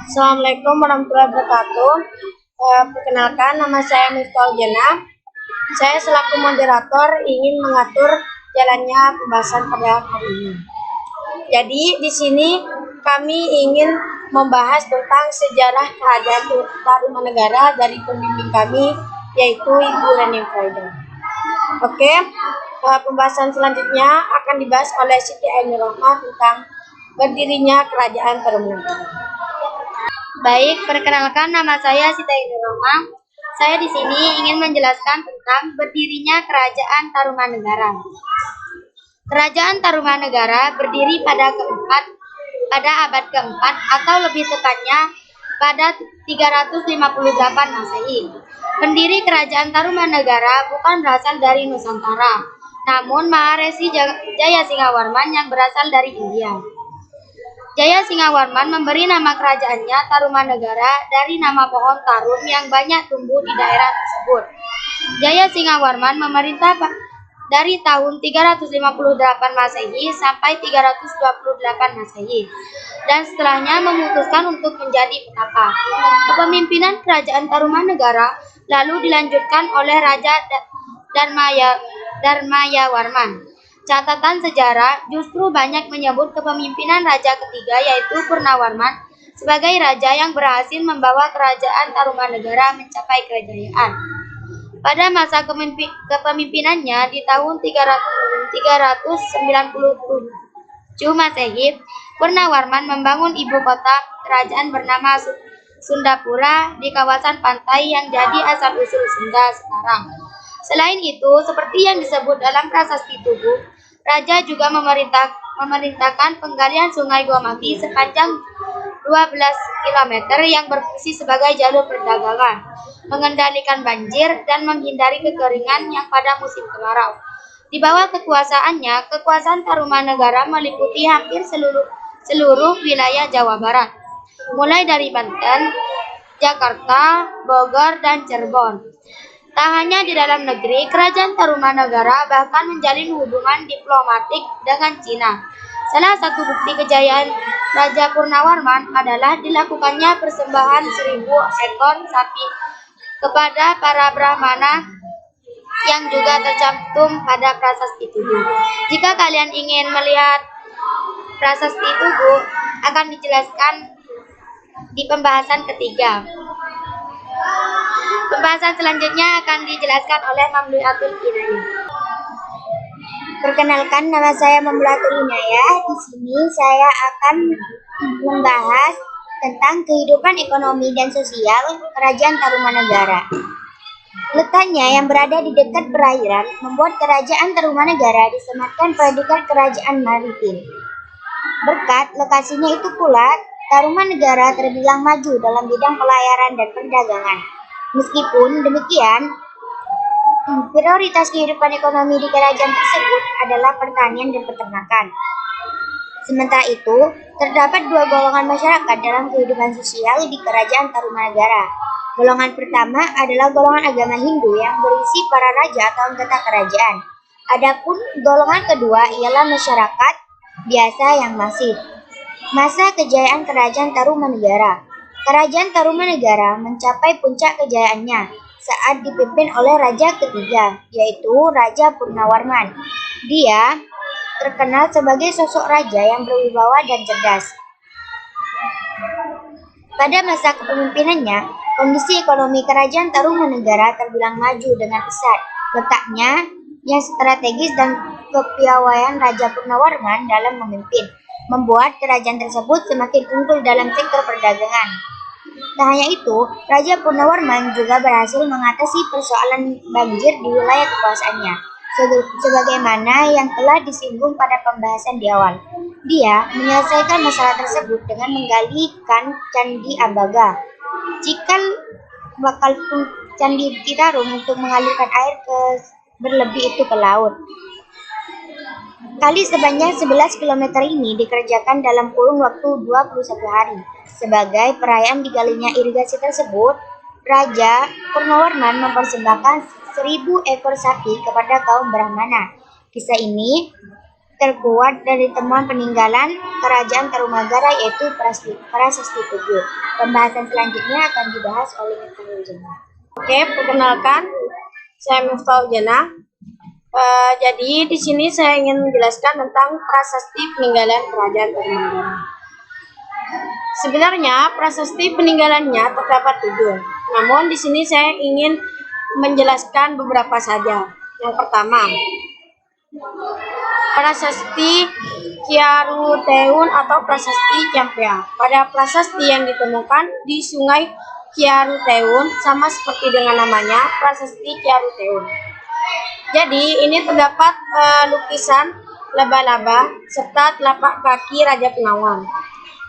Assalamualaikum warahmatullahi wabarakatuh. Perkenalkan, nama saya Miftahul Jannah. Saya selaku moderator ingin mengatur jalannya pembahasan pada hari ini. Jadi di sini kami ingin membahas tentang sejarah Kerajaan Tarumanegara dari pembimbing kami, yaitu Ibu Reni Faida. Oke, pembahasan selanjutnya akan dibahas oleh Siti Ainur Rahmah tentang berdirinya Kerajaan Tarumanegara. Baik, perkenalkan nama saya Siti Ainur Rahmah. Saya di sini ingin menjelaskan tentang berdirinya Kerajaan Tarumanegara. Kerajaan Tarumanegara berdiri pada abad keempat atau lebih tepatnya pada 358 Masehi. Pendiri Kerajaan Tarumanegara bukan berasal dari Nusantara, namun Maharesi Jayasinghawarman yang berasal dari India. Jayasinghawarman memberi nama kerajaannya Tarumanegara dari nama pohon tarum yang banyak tumbuh di daerah tersebut. Jayasinghawarman memerintah dari tahun 358 Masehi sampai 328 Masehi dan setelahnya memutuskan untuk menjadi petapa. Kepemimpinan Kerajaan Tarumanegara lalu dilanjutkan oleh Raja Dharmayawarman. Catatan sejarah justru banyak menyebut kepemimpinan raja ketiga yaitu Purnawarman sebagai raja yang berhasil membawa kerajaan Tarumanegara mencapai kejayaan. Pada masa kepemimpinannya di tahun 397 Masehi, Purnawarman membangun ibu kota kerajaan bernama Sundapura di kawasan pantai yang jadi asal-usul Sunda sekarang. Selain itu, seperti yang disebut dalam Prasasti Tugu, Raja juga memerintahkan penggalian Sungai Gomati sepanjang 12 km yang berfungsi sebagai jalur perdagangan, mengendalikan banjir, dan menghindari kekeringan yang pada musim kemarau. Di bawah kekuasaannya, kekuasaan Tarumanegara meliputi hampir seluruh wilayah Jawa Barat, mulai dari Banten, Jakarta, Bogor, dan Cirebon. Tak hanya di dalam negeri, Kerajaan Tarumanegara bahkan menjalin hubungan diplomatik dengan Cina. Salah satu bukti kejayaan Raja Purnawarman adalah dilakukannya persembahan 1.000 ekor sapi kepada para Brahmana yang juga tercantum pada Prasasti Tugu. Jika kalian ingin melihat Prasasti Tugu, akan dijelaskan di pembahasan ketiga. Pembahasan selanjutnya akan dijelaskan oleh Mamluatul Inayah. Perkenalkan, nama saya Mamluatul Inayah. Di sini saya akan membahas tentang kehidupan ekonomi dan sosial Kerajaan Tarumanegara. Letaknya yang berada di dekat perairan membuat Kerajaan Tarumanegara disematkan predikat kerajaan maritim. Berkat lokasinya itu pula, Tarumanegara terbilang maju dalam bidang pelayaran dan perdagangan. Meskipun demikian, prioritas kehidupan ekonomi di kerajaan tersebut adalah pertanian dan peternakan. Sementara itu, terdapat dua golongan masyarakat dalam kehidupan sosial di Kerajaan Tarumanegara. Golongan pertama adalah golongan agama Hindu yang berisi para raja atau anggota kerajaan. Adapun golongan kedua ialah masyarakat biasa yang masif. Masa kejayaan Kerajaan Tarumanegara. Kerajaan Tarumanegara mencapai puncak kejayaannya saat dipimpin oleh raja ketiga, yaitu Raja Purnawarman. Dia terkenal sebagai sosok raja yang berwibawa dan cerdas. Pada masa kepemimpinannya, kondisi ekonomi Kerajaan Tarumanegara terbilang maju dengan pesat. Letaknya yang strategis dan kepiawaian Raja Purnawarman dalam memimpin membuat kerajaan tersebut semakin unggul dalam sektor perdagangan. Tak hanya itu, Raja Purnawarman juga berhasil mengatasi persoalan banjir di wilayah kekuasaannya, sebagaimana yang telah disinggung pada pembahasan di awal. Dia menyelesaikan masalah tersebut dengan menggalikan Candi Ambaga, cikal bakal Candi Citarum untuk mengalirkan air berlebih itu ke laut. Kali sepanjang 11 km ini dikerjakan dalam kurun waktu 21 hari. Sebagai perayaan digalinya irigasi tersebut, Raja Purnawarman mempersembahkan 1.000 ekor sapi kepada kaum Brahmana. Kisah ini terkuat dari temuan peninggalan Kerajaan Tarumanegara yaitu Prasasti Tugu. Pembahasan selanjutnya akan dibahas oleh Miftahul Jannah. Oke, perkenalkan, saya Miftahul Jannah. Jadi di sini saya ingin menjelaskan tentang prasasti peninggalan Kerajaan Tarumanegara. Sebenarnya prasasti peninggalannya terdapat 7. Namun di sini saya ingin menjelaskan beberapa saja. Yang pertama, Prasasti Kiaruteun atau Prasasti Ciampea. Pada prasasti yang ditemukan di Sungai Kiaruteun sama seperti dengan namanya, Prasasti Kiaruteun. Jadi ini terdapat lukisan laba-laba serta telapak kaki Raja Penawan.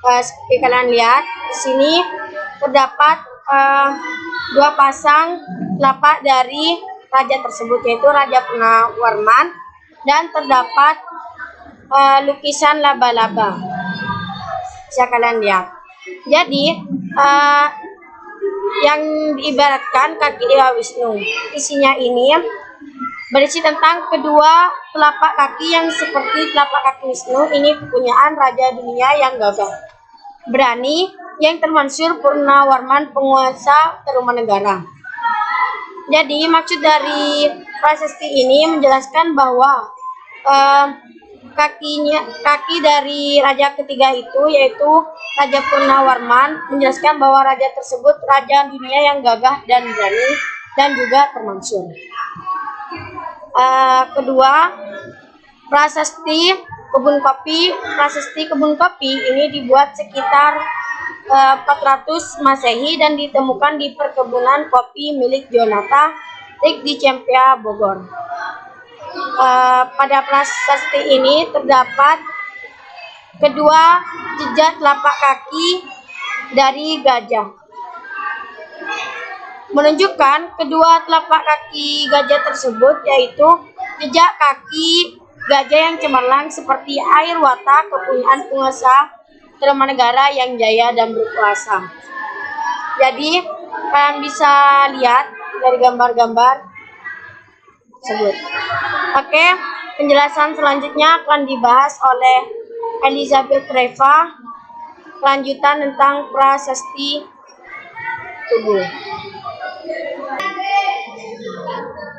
Seperti kalian lihat di sini terdapat 2 pasang telapak dari raja tersebut, yaitu Raja Penawarman, dan terdapat lukisan laba-laba. Bisa kalian lihat. Jadi yang diibaratkan kaki Dewa Wisnu. Isinya ini berisi tentang kedua telapak kaki yang seperti telapak kaki Wisnu. Ini kepunyaan Raja Dunia yang gagah, berani, yang termansur Purnawarman, penguasa Tarumanegara. Jadi maksud dari prasasti ini menjelaskan bahwa kaki dari raja ketiga itu, yaitu Raja Purnawarman, menjelaskan bahwa raja tersebut Raja Dunia yang gagah dan berani dan juga termansur. Kedua, prasasti kebun kopi. Prasasti kebun kopi ini dibuat sekitar 400 Masehi dan ditemukan di perkebunan kopi milik Jonata di Ciampea, Bogor. Pada prasasti ini terdapat kedua jejak telapak kaki dari gajah, menunjukkan kedua telapak kaki gajah tersebut yaitu jejak kaki gajah yang cemerlang seperti air wata, kepunyaan penguasa Tarumanegara yang jaya dan berkuasa. Jadi kalian bisa lihat dari gambar-gambar tersebut. Oke, penjelasan selanjutnya akan dibahas oleh Elizabeth Reva, lanjutan tentang prasasti Tugu.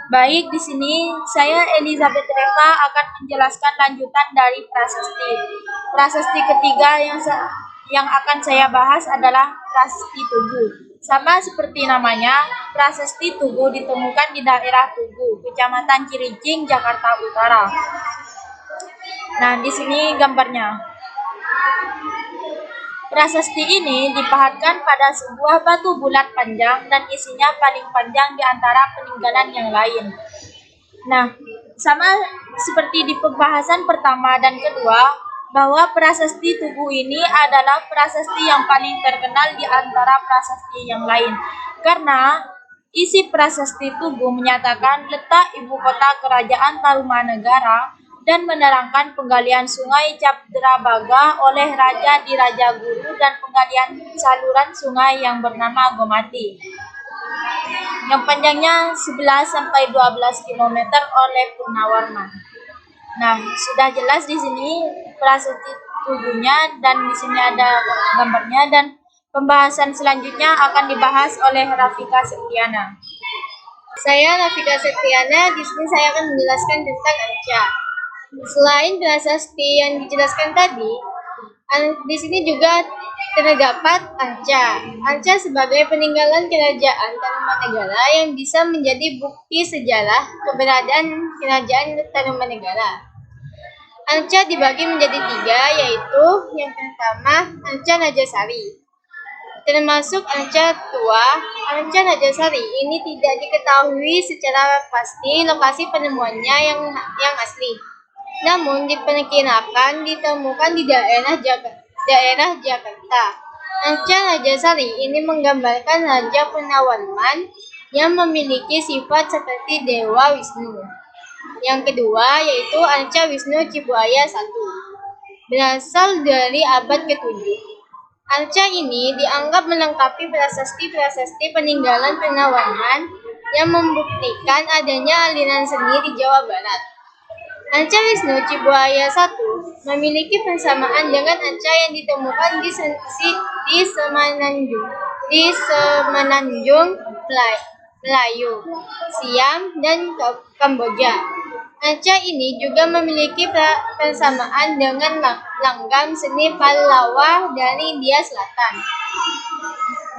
Baik, di sini saya Elizabeth Reva akan menjelaskan lanjutan dari prasasti. Prasasti ketiga yang akan saya bahas adalah Prasasti Tugu. Sama seperti namanya, Prasasti Tugu ditemukan di daerah Tugu, Kecamatan Cilincing, Jakarta Utara. Nah, di sini gambarnya. Prasasti ini dipahatkan pada sebuah batu bulat panjang dan isinya paling panjang di antara peninggalan yang lain. Nah, sama seperti di pembahasan pertama dan kedua, bahwa prasasti Tugu ini adalah prasasti yang paling terkenal di antara prasasti yang lain. Karena isi prasasti Tugu menyatakan letak ibu kota Kerajaan Tarumanegara dan menerangkan penggalian sungai Cadrabaga oleh Raja di Raja Guru dan penggalian saluran sungai yang bernama Gomati, yang panjangnya 11-12 km oleh Purnawarman. Nah, sudah jelas di sini prasasti Tugunya dan di sini ada gambarnya, dan pembahasan selanjutnya akan dibahas oleh Rafika Septiana. Saya Rafika Septiana, di sini saya akan menjelaskan tentang Anca. Selain prasasti yang dijelaskan tadi, di sini juga terdapat Anca. Anca sebagai peninggalan Kerajaan Tarumanegara yang bisa menjadi bukti sejarah keberadaan Kerajaan Tarumanegara. Anca dibagi menjadi 3, yaitu yang pertama Anca Rajasari, termasuk Anca Tua. Anca Rajasari ini tidak diketahui secara pasti lokasi penemuannya yang asli. Namun diperkirakan ditemukan di daerah Jakarta. Anca Rajasari ini menggambarkan Raja Purnawarman yang memiliki sifat seperti Dewa Wisnu. Yang kedua yaitu Anca Wisnu Cibuaya I, berasal dari abad ke-7. Anca ini dianggap melengkapi prasasti-prasasti peninggalan Purnawarman yang membuktikan adanya aliran seni di Jawa Barat. Anca Wisnu Cibuaya I memiliki persamaan dengan anca yang ditemukan di Semenanjung Melayu, Siam, dan Kamboja. Anca ini juga memiliki persamaan dengan langgam seni Pallawa dari India Selatan.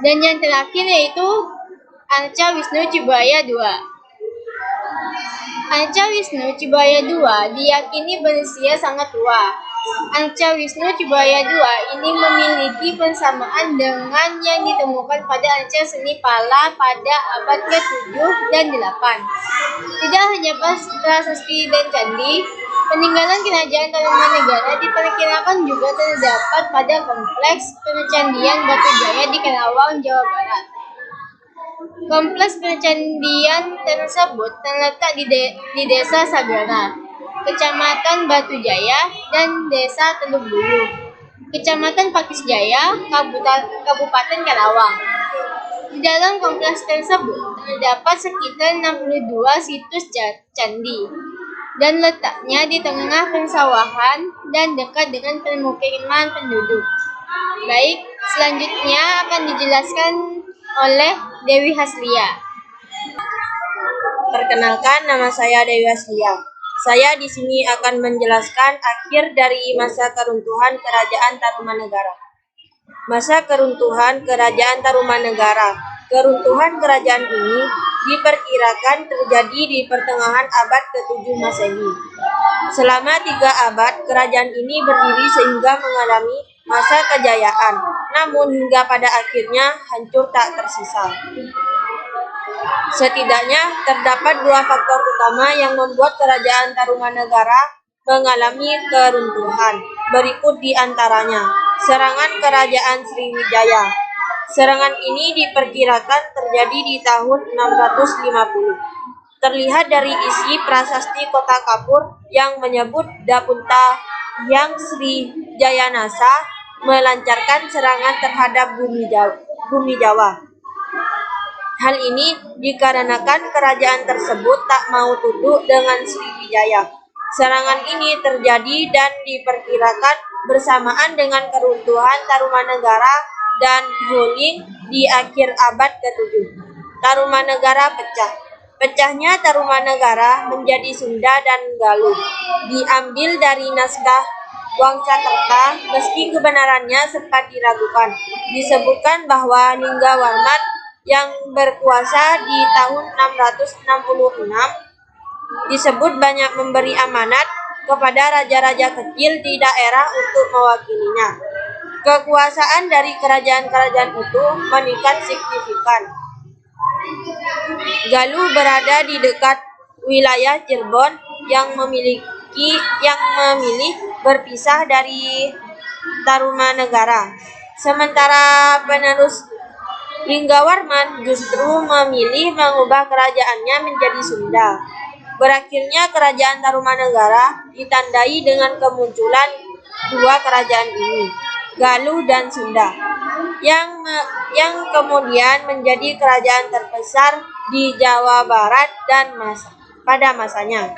Dan yang terakhir yaitu Anca Wisnu Cibuaya II. Anca Wisnu Cibuaya II diyakini berusia sangat tua. Anca Wisnu Cibuaya II ini memiliki persamaan dengan yang ditemukan pada anca seni Pala pada abad ke-7 dan 8. Tidak hanya prasasti dan candi, peninggalan kerajaan Tarumanegara diperkirakan juga terdapat pada kompleks percandian Batujaya di Karawang, Jawa Barat. Kompleks percandian tersebut terletak di Desa Sagara, Kecamatan Batujaya, dan Desa Teluk Bulu, Kecamatan Pakisjaya, Kabupaten Karawang. Di dalam kompleks tersebut terdapat sekitar 62 situs candi dan letaknya di tengah persawahan dan dekat dengan permukiman penduduk. Baik, selanjutnya akan dijelaskan oleh Dewi Haslia. Perkenalkan, nama saya Dewi Haslia. Saya di sini akan menjelaskan akhir dari masa keruntuhan Kerajaan Tarumanegara. Masa keruntuhan Kerajaan Tarumanegara. Keruntuhan kerajaan ini diperkirakan terjadi di pertengahan abad ke-7 Masehi. Selama 3 abad, kerajaan ini berdiri sehingga mengalami masa kejayaan, namun hingga pada akhirnya hancur tak tersisa. Setidaknya terdapat 2 faktor utama yang membuat Kerajaan Tarumanegara mengalami keruntuhan. Berikut di antaranya: serangan Kerajaan Sriwijaya. Serangan ini diperkirakan terjadi di tahun 650. Terlihat dari isi prasasti Kota Kapur yang menyebut Dapunta Hyang Srijayanasa melancarkan serangan terhadap bumi Jawa. Hal ini dikarenakan kerajaan tersebut tak mau tunduk dengan Sriwijaya. Serangan ini terjadi dan diperkirakan bersamaan dengan keruntuhan Tarumanegara dan Huling di akhir abad ke-7. Tarumanegara pecah. Pecahnya Tarumanegara menjadi Sunda dan Galuh diambil dari naskah Wangsakerta, meski kebenarannya sempat diragukan. Disebutkan bahwa Ninggawarman yang berkuasa di tahun 666 disebut banyak memberi amanat kepada raja-raja kecil di daerah untuk mewakilinya. Kekuasaan dari kerajaan-kerajaan itu meningkat signifikan. Galuh berada di dekat wilayah Cirebon yang memilih berpisah dari Tarumanegara. Sementara penerus Ninggawarman justru memilih mengubah kerajaannya menjadi Sunda. Berakhirnya kerajaan Tarumanegara ditandai dengan kemunculan 2 kerajaan ini, Galuh dan Sunda, yang kemudian menjadi kerajaan terbesar di Jawa Barat pada masanya.